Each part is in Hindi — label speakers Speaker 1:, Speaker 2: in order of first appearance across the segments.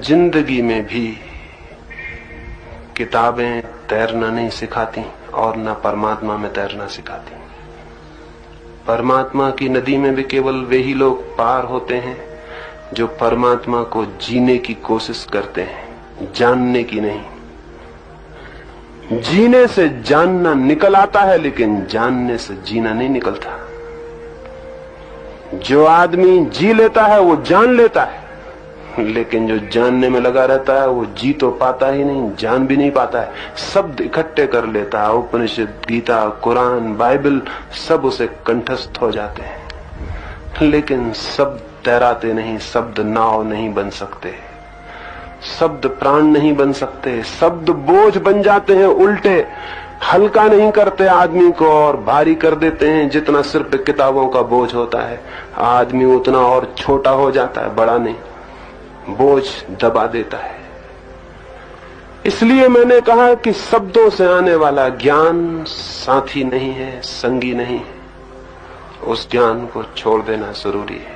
Speaker 1: जिंदगी में भी किताबें तैरना नहीं सिखाती और न परमात्मा में तैरना सिखाती। परमात्मा की नदी में भी केवल वे ही लोग पार होते हैं जो परमात्मा को जीने की कोशिश करते हैं, जानने की नहीं। जीने से जानना निकल आता है, लेकिन जानने से जीना नहीं निकलता। जो आदमी जी लेता है वो जान लेता है, लेकिन जो जानने में लगा रहता है वो जी तो पाता ही नहीं, जान भी नहीं पाता है। शब्द इकट्ठे कर लेता है, उपनिषद, गीता, कुरान, बाइबल सब उसे कंठस्थ हो जाते हैं, लेकिन शब्द तैराते नहीं। शब्द नाव नहीं बन सकते, शब्द प्राण नहीं बन सकते। शब्द बोझ बन जाते हैं, उल्टे हल्का नहीं करते आदमी को और भारी कर देते हैं। जितना सिर पे किताबों का बोझ होता है, आदमी उतना और छोटा हो जाता है, बड़ा नहीं, बोझ दबा देता है। इसलिए मैंने कहा कि शब्दों से आने वाला ज्ञान साथी नहीं है, संगी नहीं है। उस ज्ञान को छोड़ देना जरूरी है,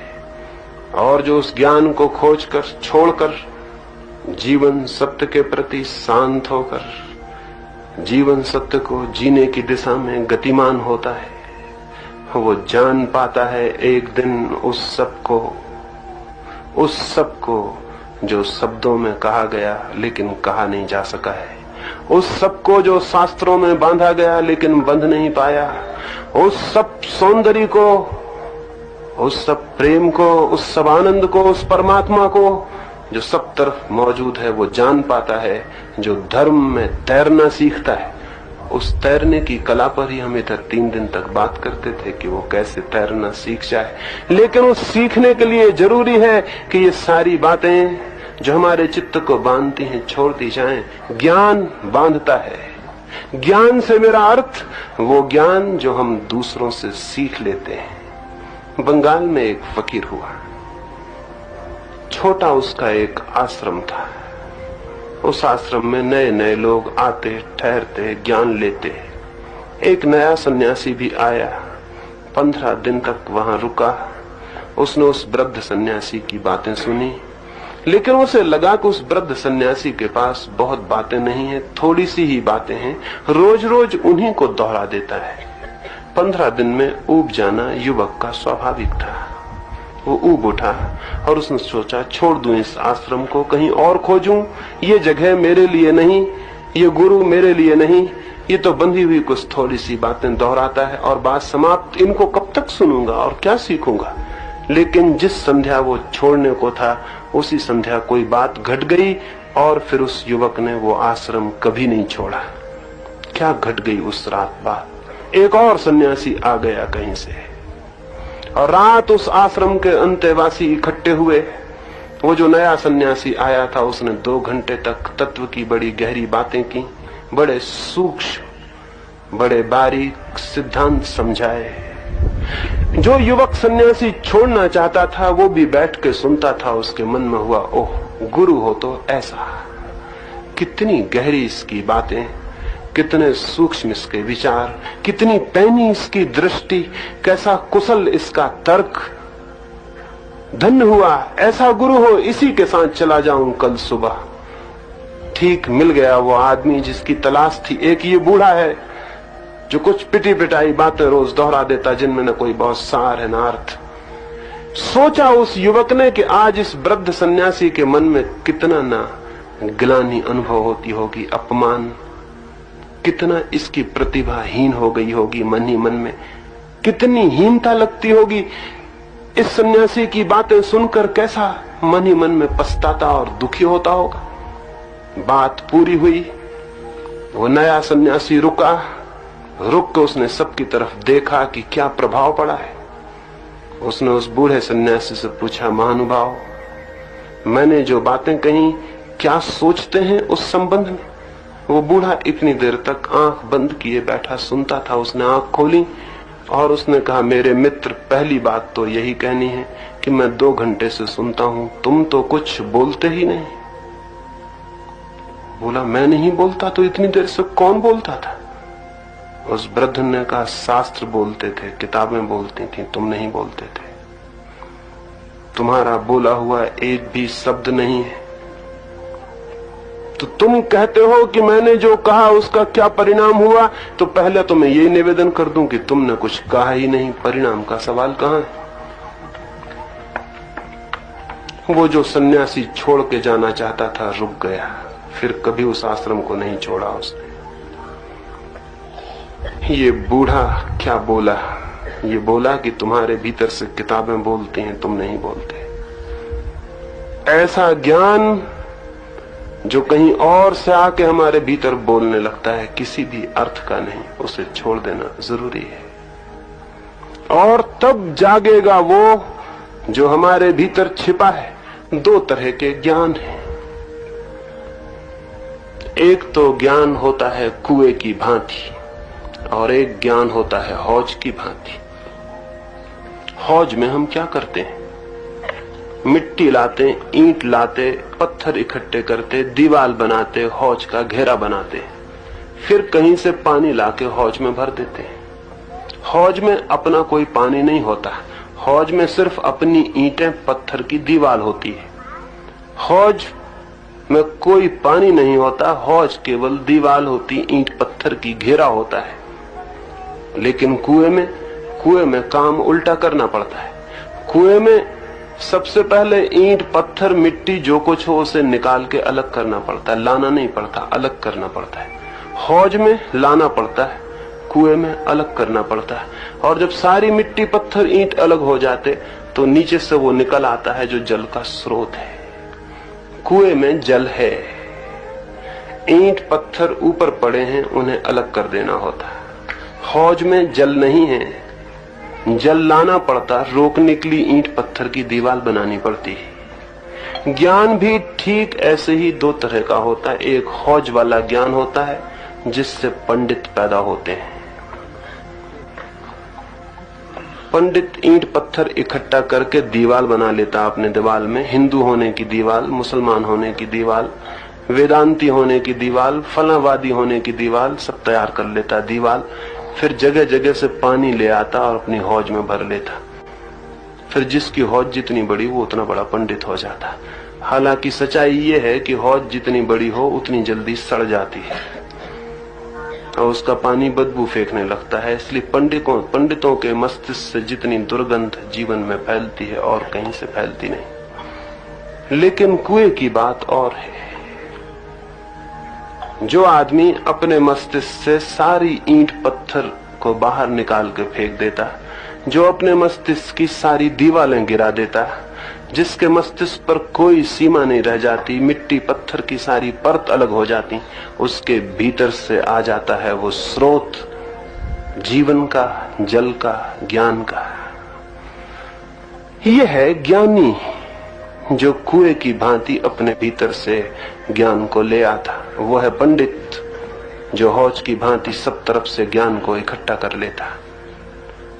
Speaker 1: और जो उस ज्ञान को खोजकर छोड़कर जीवन सत्य के प्रति शांत होकर जीवन सत्य को जीने की दिशा में गतिमान होता है, वो जान पाता है एक दिन उस सब को जो शब्दों में कहा गया लेकिन कहा नहीं जा सका है, उस सब को जो शास्त्रों में बांधा गया लेकिन बंध नहीं पाया, उस सब सौंदर्य को, उस सब प्रेम को, उस सब आनंद को, उस परमात्मा को जो सब तरफ मौजूद है, वो जान पाता है। जो धर्म में तैरना सीखता है, उस तैरने की कला पर ही हम इधर 3 दिन तक बात करते थे कि वो कैसे तैरना सीख जाए। लेकिन उस सीखने के लिए जरूरी है कि ये सारी बातें जो हमारे चित्त को बांधती हैं छोड़ दी जाएं। ज्ञान बांधता है। ज्ञान से मेरा अर्थ वो ज्ञान जो हम दूसरों से सीख लेते हैं। बंगाल में एक फकीर हुआ, छोटा उसका एक आश्रम था। उस आश्रम में नए नए लोग आते, ठहरते, ज्ञान लेते। एक नया सन्यासी भी आया, 15 दिन तक वहां रुका। उसने उस वृद्ध सन्यासी की बातें सुनी, लेकिन उसे लगा कि उस वृद्ध सन्यासी के पास बहुत बातें नहीं है, थोड़ी सी ही बातें हैं, रोज रोज उन्हीं को दोहरा देता है। 15 दिन में ऊब जाना युवक का स्वाभाविक था। वो ऊब उठा और उसने सोचा, छोड़ दूं इस आश्रम को, कहीं और खोजूं। ये जगह मेरे लिए नहीं, ये गुरु मेरे लिए नहीं, ये तो बंधी हुई कुछ थोड़ी सी बातें दोहराता है और बात समाप्त। इनको कब तक सुनूंगा और क्या सीखूंगा। लेकिन जिस संध्या वो छोड़ने को था, उसी संध्या कोई बात घट गई और फिर उस युवक ने वो आश्रम कभी नहीं छोड़ा। क्या घट गई उस रात बात? एक और सन्यासी आ गया कहीं से, और रात उस आश्रम के अंतेवासी इकट्ठे हुए। वो जो नया सन्यासी आया था, उसने 2 घंटे तक तत्व की बड़ी गहरी बातें की, बड़े सूक्ष्म, बड़े बारीक सिद्धांत समझाए। जो युवक सन्यासी छोड़ना चाहता था, वो भी बैठ के सुनता था। उसके मन में हुआ, ओह गुरु हो तो ऐसा, कितनी गहरी इसकी बातें, कितने सूक्ष्म इसके विचार, कितनी पैनी इसकी दृष्टि, कैसा कुशल इसका तर्क। धन्य हुआ, ऐसा गुरु हो, इसी के साथ चला जाऊं कल सुबह। ठीक मिल गया वो आदमी जिसकी तलाश थी। एक ये बूढ़ा है जो कुछ पिटी पिटाई बातें रोज दोहरा देता, जिनमें न कोई बहुत सार है न अर्थ। सोचा उस युवक ने कि आज इस वृद्ध सन्यासी के मन में कितना ना ग्लानि अनुभव होती होगी, अपमान, कितना इसकी प्रतिभाहीन हो गई होगी। मन ही मन में कितनी हीनता लगती होगी। इस सन्यासी की बातें सुनकर कैसा मन ही मन में पछताता और दुखी होता होगा। बात पूरी हुई, वो नया सन्यासी रुका। रुक के उसने सबकी तरफ देखा कि क्या प्रभाव पड़ा है। उसने उस बूढ़े सन्यासी से पूछा, महानुभाव, मैंने जो बातें कही क्या सोचते हैं उस संबंध में? वो बूढ़ा इतनी देर तक आंख बंद किए बैठा सुनता था। उसने आंख खोली और उसने कहा, मेरे मित्र, पहली बात तो यही कहनी है कि मैं 2 घंटे से सुनता हूं, तुम तो कुछ बोलते ही नहीं। बोला, मैं नहीं बोलता तो इतनी देर से कौन बोलता था? उस वृद्ध ने कहा, शास्त्र बोलते थे, किताबें बोलती थी, तुम नहीं बोलते थे। तुम्हारा बोला हुआ एक भी शब्द नहीं है। तो तुम कहते हो कि मैंने जो कहा उसका क्या परिणाम हुआ, तो पहले तो मैं यही निवेदन कर दूं कि तुमने कुछ कहा ही नहीं, परिणाम का सवाल कहां है। वो जो सन्यासी छोड़ के जाना चाहता था रुक गया, फिर कभी उस आश्रम को नहीं छोड़ा उसने। ये बूढ़ा क्या बोला, ये बोला कि तुम्हारे भीतर से किताबें बोलती हैं, तुम नहीं बोलते। ऐसा ज्ञान जो कहीं और से आके हमारे भीतर बोलने लगता है, किसी भी अर्थ का नहीं, उसे छोड़ देना जरूरी है। और तब जागेगा वो जो हमारे भीतर छिपा है। दो तरह के ज्ञान हैं। एक तो ज्ञान होता है कुएं की भांति, और एक ज्ञान होता है हौज की भांति। हौज में हम क्या करते हैं? मिट्टी लाते, ईंट लाते, पत्थर इकट्ठे करते, दीवार बनाते, हौज का घेरा बनाते, फिर कहीं से पानी लाके हौज में भर देते हैं। हौज में अपना कोई पानी नहीं होता, हौज में सिर्फ अपनी ईंटें पत्थर की दीवार होती है। हौज में कोई पानी नहीं होता, हौज केवल दीवार होती, ईंट पत्थर की घेरा होता है। लेकिन कुएं में काम उल्टा करना पड़ता है। कुएं में सबसे पहले ईंट पत्थर मिट्टी जो कुछ हो उसे निकाल के अलग करना पड़ता है, लाना नहीं पड़ता, अलग करना पड़ता है। हौज में लाना पड़ता है, कुएं में अलग करना पड़ता है। और जब सारी मिट्टी पत्थर ईंट अलग हो जाते तो नीचे से वो निकल आता है जो जल का स्रोत है। कुएं में जल है, ईंट पत्थर ऊपर पड़े हैं, उन्हें अलग कर देना होता है। हौज में जल नहीं है, जल लाना पड़ता, रोकने के लिए ईंट पत्थर की दीवार बनानी पड़ती है। ज्ञान भी ठीक ऐसे ही दो तरह का होता है। एक हौज वाला ज्ञान होता है जिससे पंडित पैदा होते हैं। पंडित ईंट पत्थर इकट्ठा करके दीवार बना लेता अपने दीवार में। हिंदू होने की दीवार, मुसलमान होने की दीवार, वेदांती होने की दीवार, फलावादी होने की दीवार, सब तैयार कर लेता दीवार। फिर जगह जगह से पानी ले आता और अपनी हौज में भर लेता। फिर जिसकी हौज जितनी बड़ी वो उतना बड़ा पंडित हो जाता। हालांकि सच्चाई ये है कि हौज जितनी बड़ी हो उतनी जल्दी सड़ जाती है और उसका पानी बदबू फेंकने लगता है। इसलिए पंडितों के मस्तिष्क से जितनी दुर्गंध जीवन में फैलती है और कहीं से फैलती नहीं। लेकिन कुएं की बात और है। जो आदमी अपने मस्तिष्क से सारी ईंट पत्थर को बाहर निकाल के फेंक देता, जो अपने मस्तिष्क की सारी दीवारें गिरा देता, जिसके मस्तिष्क पर कोई सीमा नहीं रह जाती, मिट्टी पत्थर की सारी परत अलग हो जाती, उसके भीतर से आ जाता है वो स्रोत जीवन का, जल का, ज्ञान का। यह है ज्ञानी जो कुएं की भांति अपने भीतर से ज्ञान को ले आता। वो है पंडित जो हौज की भांति सब तरफ से ज्ञान को इकट्ठा कर लेता।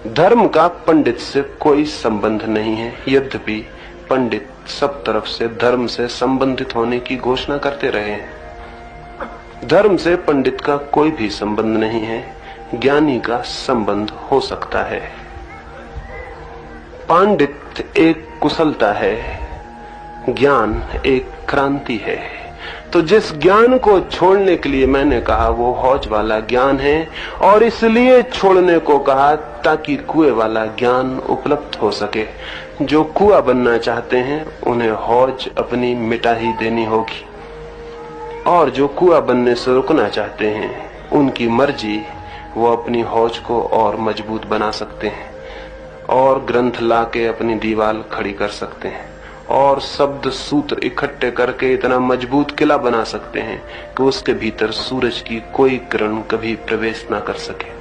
Speaker 1: धर्म का पंडित से कोई संबंध नहीं है, यद्यपि पंडित सब तरफ से धर्म से संबंधित होने की घोषणा करते रहे हैं। धर्म से पंडित का कोई भी संबंध नहीं है, ज्ञानी का संबंध हो सकता है। पांडित एक कुशलता है, ज्ञान एक क्रांति है। तो जिस ज्ञान को छोड़ने के लिए मैंने कहा वो हौज वाला ज्ञान है, और इसलिए छोड़ने को कहा ताकि कुएं वाला ज्ञान उपलब्ध हो सके। जो कुआं बनना चाहते हैं उन्हें हौज अपनी मिटा ही देनी होगी, और जो कुआं बनने से रुकना चाहते हैं उनकी मर्जी, वो अपनी हौज को और मजबूत बना सकते हैं, और ग्रंथ लाके अपनी दीवार खड़ी कर सकते हैं, और शब्द सूत्र इकट्ठे करके इतना मजबूत किला बना सकते हैं कि उसके भीतर सूरज की कोई किरण कभी प्रवेश ना कर सके।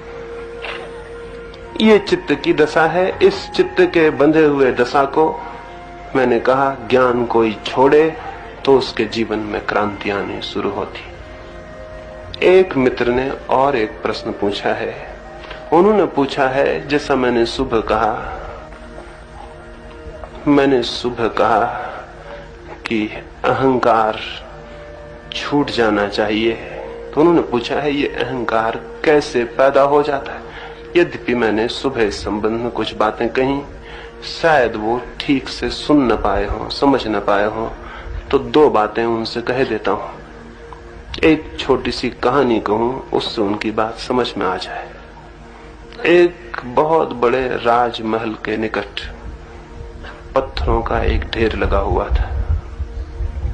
Speaker 1: ये चित्त की दशा है। इस चित्त के बंधे हुए दशा को मैंने कहा ज्ञान कोई छोड़े तो उसके जीवन में क्रांति आनी शुरू होती। एक मित्र ने और एक प्रश्न पूछा है। उन्होंने पूछा है, जैसा मैंने सुबह कहा कि अहंकार छूट जाना चाहिए, तो उन्होंने पूछा है ये अहंकार कैसे पैदा हो जाता है। यद्यपि मैंने सुबह इस संबंध में कुछ बातें कही, शायद वो ठीक से सुन न पाए हो, समझ न पाए हो, तो दो बातें उनसे कह देता हूं। एक छोटी सी कहानी कहूं, उससे उनकी बात समझ में आ जाए। एक बहुत बड़े राजमहल के निकट पत्थरों का एक ढेर लगा हुआ था।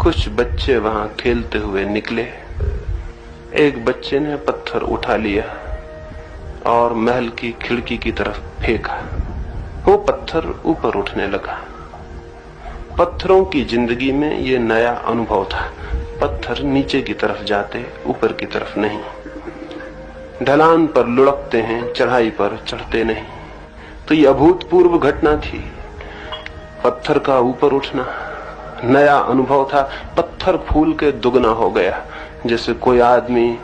Speaker 1: कुछ बच्चे वहां खेलते हुए निकले। एक बच्चे ने पत्थर उठा लिया और महल की खिड़की की तरफ फेंका। वो पत्थर ऊपर उठने लगा। पत्थरों की जिंदगी में ये नया अनुभव था। पत्थर नीचे की तरफ जाते, ऊपर की तरफ नहीं। ढलान पर लुढ़कते हैं, चढ़ाई पर चढ़ते नहीं। तो ये अभूतपूर्व घटना थी। पत्थर का ऊपर उठना नया अनुभव था। पत्थर फूल के दुगना हो गया। जैसे कोई आदमी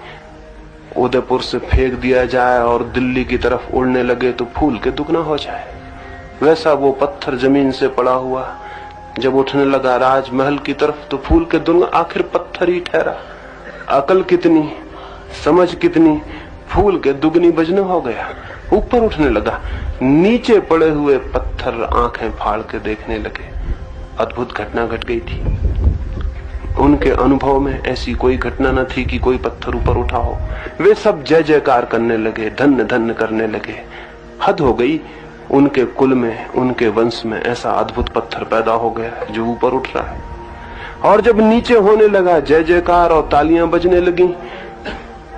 Speaker 1: उदयपुर से फेंक दिया जाए और दिल्ली की तरफ उड़ने लगे तो फूल के दुगना हो जाए, वैसा वो पत्थर जमीन से पड़ा हुआ जब उठने लगा राजमहल की तरफ तो फूल के दुगना। आखिर पत्थर ही ठहरा। अकल कितनी, समझ कितनी, फूल के दुगनी बजने हो गया। ऊपर उठने लगा। नीचे पड़े हुए पत्थर आंखें फाड़ के देखने लगे। अद्भुत घटना घट गई थी। उनके अनुभव में ऐसी कोई घटना न थी कि कोई पत्थर ऊपर उठा हो। वे सब जय जयकार करने लगे, धन्य धन्य करने लगे। हद हो गई। उनके कुल में, उनके वंश में ऐसा अद्भुत पत्थर पैदा हो गया जो ऊपर उठ रहा है। और जब नीचे होने लगा, जय जयकार और तालियां बजने लगी।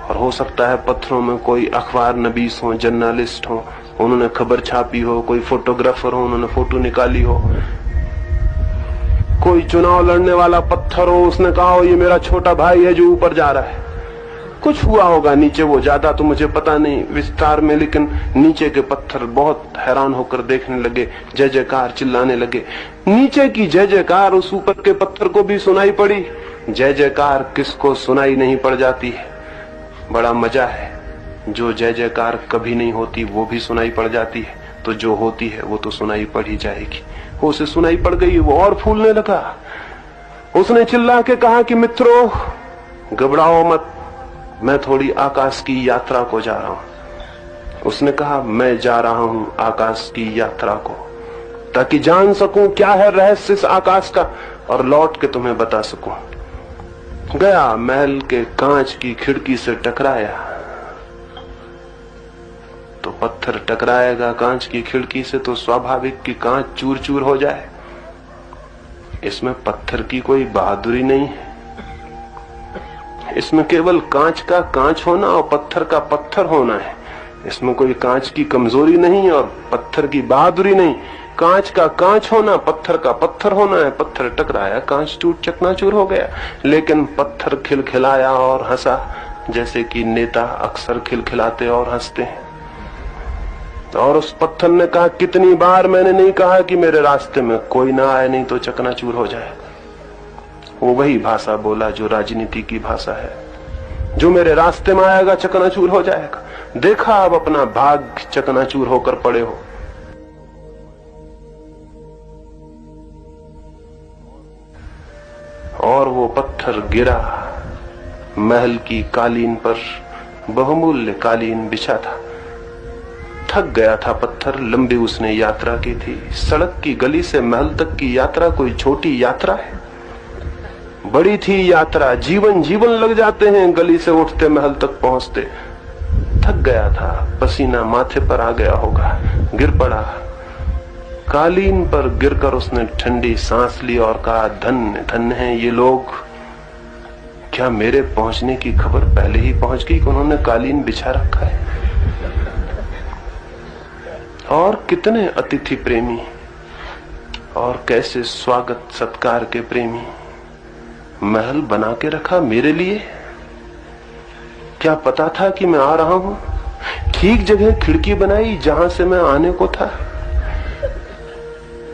Speaker 1: और हो सकता है पत्थरों में कोई अखबार नबीस हो, जर्नलिस्ट हो, उन्होंने खबर छापी हो, कोई फोटोग्राफर हो, उन्होंने फोटो निकाली हो, कोई चुनाव लड़ने वाला पत्थर हो, उसने कहा हो ये मेरा छोटा भाई है जो ऊपर जा रहा है। कुछ हुआ होगा नीचे, वो ज्यादा तो मुझे पता नहीं विस्तार में, लेकिन नीचे के पत्थर बहुत हैरान होकर देखने लगे, जय जयकार चिल्लाने लगे। नीचे की जय जयकार उस ऊपर के पत्थर को भी सुनाई पड़ी। जय जयकार किसको सुनाई नहीं पड़ जाती है। बड़ा मजा है। जो जय जयकार कभी नहीं होती वो भी सुनाई पड़ जाती है, तो जो होती है वो तो सुनाई पड़ ही जाएगी। वो उसे सुनाई पड़ गई, वो और फूलने लगा। उसने चिल्ला के कहा कि मित्रों, घबराओ मत, मैं थोड़ी आकाश की यात्रा को जा रहा हूं। उसने कहा मैं जा रहा हूं आकाश की यात्रा को, ताकि जान सकूं क्या है रहस्य इस आकाश का और लौट के तुम्हें बता सकूं। गया, महल के कांच की खिड़की से टकराया। तो पत्थर टकराएगा कांच की खिड़की से तो स्वाभाविक कि कांच चूर चूर हो जाए। इसमें पत्थर की कोई बहादुरी नहीं है। इसमें केवल कांच का कांच होना और पत्थर का पत्थर होना है। इसमें कोई कांच की कमजोरी नहीं और पत्थर की बहादुरी नहीं। कांच का कांच होना, पत्थर का पत्थर होना है। पत्थर टकराया, कांच टूट चकनाचूर हो गया, लेकिन पत्थर खिलखिलाया और हंसा, जैसे कि नेता अक्सर खिलखिलाते और हंसते हैं। और उस पत्थर ने कहा, कितनी बार मैंने नहीं कहा कि मेरे रास्ते में कोई ना आए, नहीं तो चकनाचूर हो जाएगा। वो वही भाषा बोला जो राजनीति की भाषा है। जो मेरे रास्ते में आएगा चकनाचूर हो जाएगा। देखा, अब अपना भाग चकनाचूर होकर पड़े हो। और वो पत्थर गिरा। महल की कालीन पर बहुमूल्य कालीन बिछा था। थक गया था पत्थर, लंबी उसने यात्रा की थी। सड़क की गली से महल तक की यात्रा कोई छोटी यात्रा है, बड़ी थी यात्रा। जीवन जीवन लग जाते हैं गली से उठते महल तक पहुंचते। थक गया था, पसीना माथे पर आ गया होगा, गिर पड़ा। कालीन पर गिरकर उसने ठंडी सांस ली और कहा, धन्य धन्य हैं ये लोग। क्या मेरे पहुंचने की खबर पहले ही पहुंच गई कि उन्होंने कालीन बिछा रखा है। और कितने अतिथि प्रेमी और कैसे स्वागत सत्कार के प्रेमी। महल बना के रखा मेरे लिए। क्या पता था कि मैं आ रहा हूं। ठीक जगह खिड़की बनाई जहां से मैं आने को था।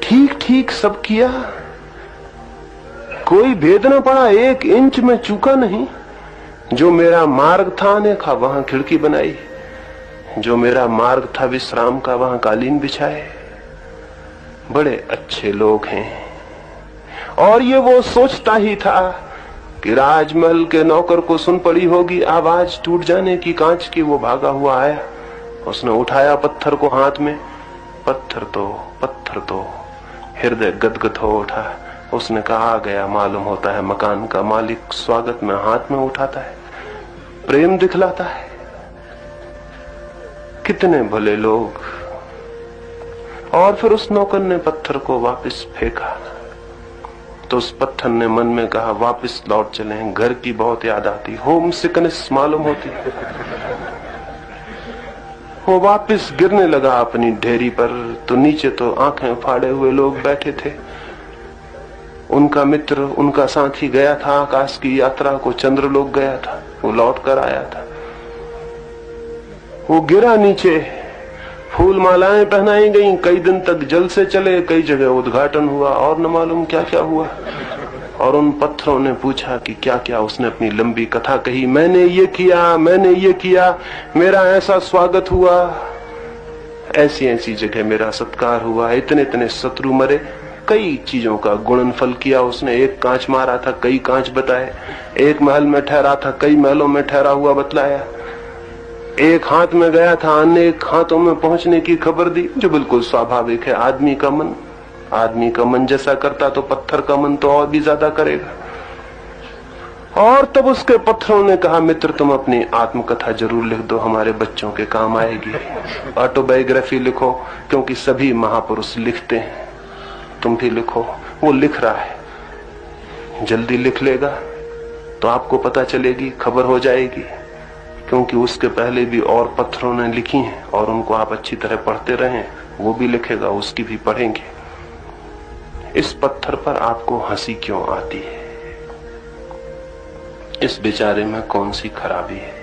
Speaker 1: ठीक ठीक सब किया, कोई भेद न पड़ा, 1 इंच में चूका नहीं। जो मेरा मार्ग था आने का, वहां खिड़की बनाई। जो मेरा मार्ग था विश्राम का, वहां कालीन बिछाए। बड़े अच्छे लोग हैं। और ये वो सोचता ही था कि राजमहल के नौकर को सुन पड़ी होगी आवाज टूट जाने की कांच की। वो भागा हुआ आया, उसने उठाया पत्थर को हाथ में। पत्थर तो हृदय गदगद हो उठा। उसने कहा, आ गया, मालूम होता है मकान का मालिक स्वागत में हाथ में उठाता है। प्रेम दिखलाता है। कितने भले लोग। और फिर उस नौकर ने पत्थर को वापस फेंका तो उस पत्थर ने मन में कहा वापस लौट चलें, घर की बहुत याद आती, होम सिकनेस मालूम होती। वो वापस गिरने लगा अपनी ढेरी पर तो नीचे तो आंखें फाड़े हुए लोग बैठे थे। उनका मित्र, उनका साथी गया था आकाश की यात्रा को, चंद्रलोक गया था, वो लौट कर आया था। वो गिरा नीचे, फूल मालाएं पहनाई गईं, कई दिन तक जल से चले, कई जगह उद्घाटन हुआ और न मालूम क्या क्या हुआ। और उन पत्थरों ने पूछा कि क्या क्या, उसने अपनी लंबी कथा कही, मैंने ये किया, मैंने ये किया, मेरा ऐसा स्वागत हुआ, ऐसी ऐसी जगह मेरा सत्कार हुआ, इतने इतने शत्रु मरे, कई चीजों का गुणनफल किया उसने। एक कांच मारा था, कई कांच बताए, एक महल में ठहरा था, कई महलों में ठहरा हुआ बतलाया, एक हाथ में गया था, अनेक हाथों में पहुंचने की खबर दी, जो बिल्कुल स्वाभाविक है। आदमी का मन जैसा करता तो पत्थर का मन तो और भी ज्यादा करेगा। और तब उसके पत्थरों ने कहा, मित्र तुम अपनी आत्मकथा जरूर लिख दो, हमारे बच्चों के काम आएगी। ऑटोबायोग्राफी लिखो, क्योंकि सभी महापुरुष लिखते हैं, तुम भी लिखो। वो लिख रहा है, जल्दी लिख लेगा तो आपको पता चलेगी, खबर हो जाएगी, क्योंकि उसके पहले भी और पत्थरों ने लिखी हैं और उनको आप अच्छी तरह पढ़ते रहें, वो भी लिखेगा, उसकी भी पढ़ेंगे। इस पत्थर पर आपको हंसी क्यों आती है? इस बेचारे में कौन सी खराबी है?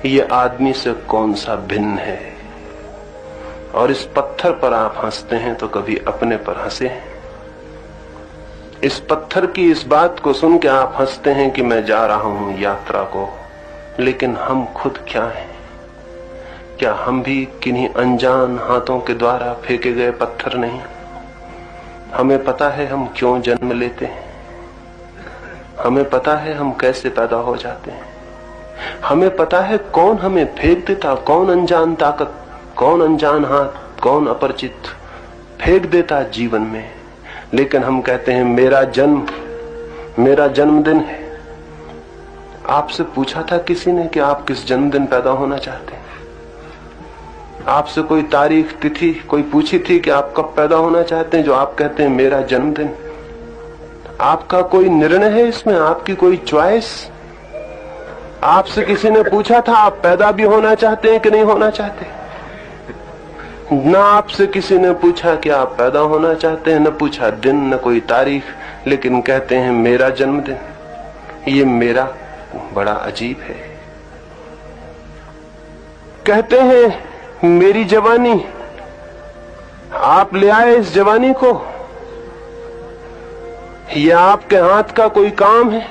Speaker 1: ये आदमी से कौन सा भिन्न है? और इस पत्थर पर आप हंसते हैं तो कभी अपने पर हंसे हैं? इस पत्थर की इस बात को सुन के आप हंसते हैं कि मैं जा रहा हूं यात्रा को, लेकिन हम खुद क्या हैं? क्या हम भी किन्हीं अनजान हाथों के द्वारा फेंके गए पत्थर नहीं? हमें पता है हम क्यों जन्म लेते हैं, हमें पता है हम कैसे पैदा हो जाते हैं, हमें पता है कौन हमें फेंक देता, कौन अनजान ताकत, कौन अनजान हाथ, कौन अपरिचित फेंक देता जीवन में। लेकिन हम कहते हैं मेरा जन्मदिन है। आपसे पूछा था किसी ने कि आप किस जन्मदिन पैदा होना चाहते हैं? आपसे कोई तारीख तिथि कोई पूछी थी कि आप कब पैदा होना चाहते हैं, जो आप कहते हैं मेरा जन्मदिन? आपका कोई निर्णय है इसमें, आपकी कोई चॉइस? आपसे किसी ने पूछा था आप पैदा भी होना चाहते हैं कि नहीं होना चाहते? ना आपसे किसी ने पूछा कि आप पैदा होना चाहते हैं, न पूछा दिन, न कोई तारीख, लेकिन कहते हैं मेरा जन्मदिन। ये मेरा बड़ा अजीब है। कहते हैं मेरी जवानी, आप ले आए इस जवानी को, यह आपके हाथ का कोई काम है,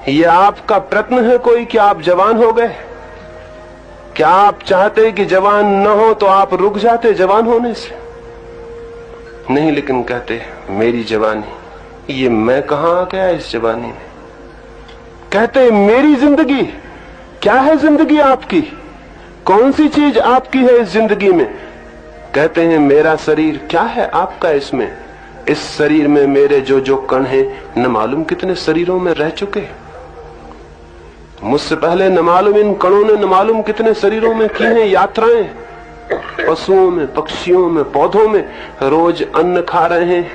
Speaker 1: यह आपका प्रयत्न है कोई कि आप जवान हो गए? क्या आप चाहते कि जवान न हो तो आप रुक जाते जवान होने से? नहीं, लेकिन कहते मेरी जवानी, ये मैं कहां आ गया इस जवानी में? कहते मेरी जिंदगी, क्या है जिंदगी आपकी? कौन सी चीज आपकी है इस जिंदगी में? कहते हैं मेरा शरीर, क्या है आपका इसमें? इस शरीर में मेरे जो जो कण हैं, न मालूम कितने शरीरों में रह चुके, मुझसे पहले न मालूम इन कणों ने न मालूम कितने शरीरों में की हैं यात्राएं, पशुओं में, पक्षियों में, पौधों में रोज अन्न खा रहे हैं,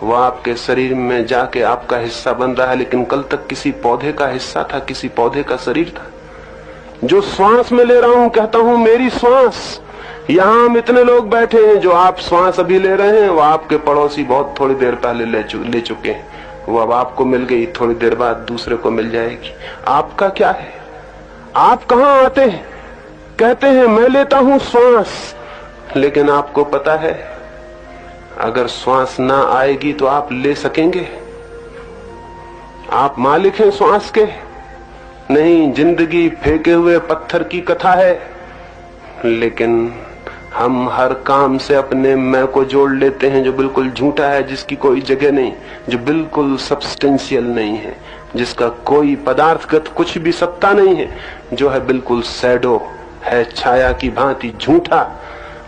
Speaker 1: वो आपके शरीर में जाके आपका हिस्सा बन रहा है, लेकिन कल तक किसी पौधे का हिस्सा था, किसी पौधे का शरीर था। जो श्वास में ले रहा हूं, कहता हूं मेरी श्वास। यहां हम इतने लोग बैठे हैं, जो आप श्वास अभी ले रहे हैं वो आपके पड़ोसी बहुत थोड़ी देर पहले ले चुके हैं, वो अब आपको मिल गई, थोड़ी देर बाद दूसरे को मिल जाएगी। आपका क्या है? आप कहां आते हैं? कहते हैं मैं लेता हूं श्वास, लेकिन आपको पता है अगर श्वास ना आएगी तो आप ले सकेंगे? आप मालिक हैं श्वास के? नहीं, जिंदगी फेंके हुए पत्थर की कथा है। लेकिन हम हर काम से अपने मैं को जोड़ लेते हैं, जो बिल्कुल झूठा है, जिसकी कोई जगह नहीं, जो बिल्कुल सब्सटेंशियल नहीं है, जिसका कोई पदार्थगत कुछ भी सत्ता नहीं है, जो है बिल्कुल शैडो है, छाया की भांति झूठा।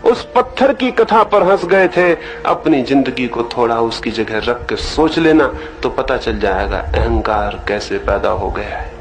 Speaker 1: उस पत्थर की कथा पर हंस गए थे। अपनी जिंदगी को थोड़ा उसकी जगह रख के सोच लेना तो पता चल जाएगा अहंकार कैसे पैदा हो गया है।